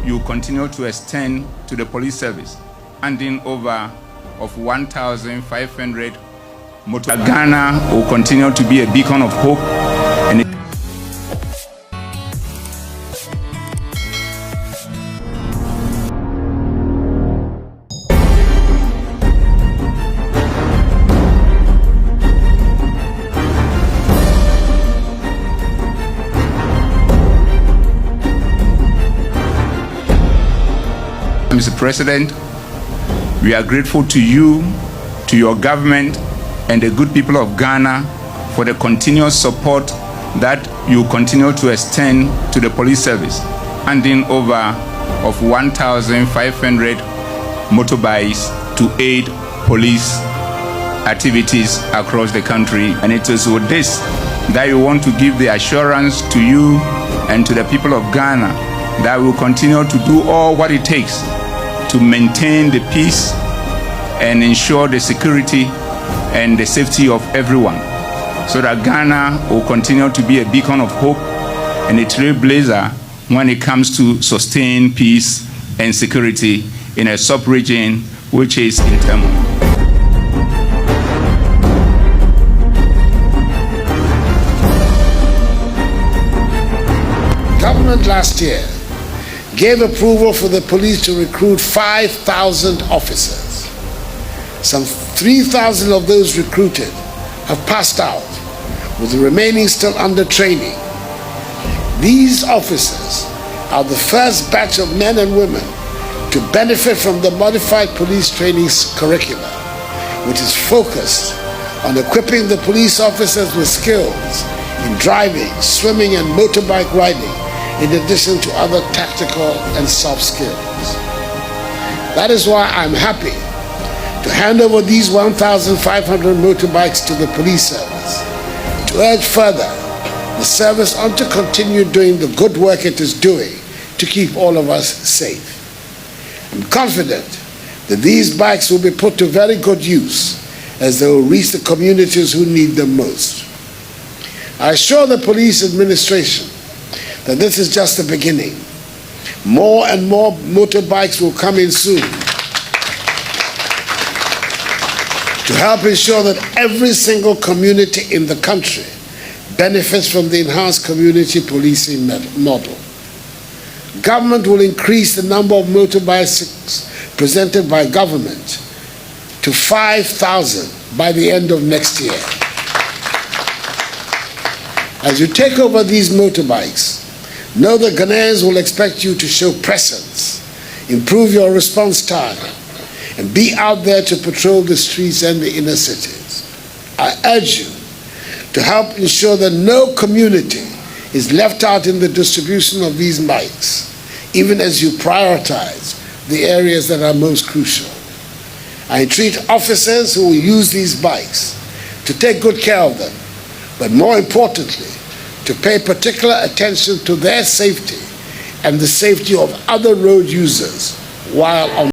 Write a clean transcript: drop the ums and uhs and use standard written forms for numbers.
you continue to extend to the police service, handing over of 1,500 motorbikes. Ghana will continue to be a beacon of hope and Mr. President, we are grateful to you, to your government, and the good people of Ghana for the continuous support that you continue to extend to the police service, handing over of 1,500 motorbikes to aid police activities across the country. And it is with this that we want to give the assurance to you and to the people of Ghana that we will continue to do all what it takes to maintain the peace and ensure the security and the safety of everyone, so that Ghana will continue to be a beacon of hope and a trailblazer when it comes to sustain peace and security in a sub-region which is in turmoil. Government last year gave approval for the police to recruit 5,000 officers. Some 3,000 of those recruited have passed out, with the remaining still under training. These officers are the first batch of men and women to benefit from the modified police training curriculum, which is focused on equipping the police officers with skills in driving, swimming, and motorbike riding, in addition to other tactical and soft skills. That is why I'm happy to hand over these 1,500 motorbikes to the police service, to urge further the service on to continue doing the good work it is doing to keep all of us safe. I'm confident that these bikes will be put to very good use as they will reach the communities who need them most. I assure the police administration that this is just the beginning. More and more motorbikes will come in soon to help ensure that every single community in the country benefits from the enhanced community policing model. Government will increase the number of motorbikes presented by government to 5,000 by the end of next year. As you take over these motorbikes, know that Ghanaians will expect you to show presence, improve your response time, and be out there to patrol the streets and the inner cities. I urge you to help ensure that no community is left out in the distribution of these bikes, even as you prioritize the areas that are most crucial. I entreat officers who will use these bikes to take good care of them, but more importantly, to pay particular attention to their safety and the safety of other road users while on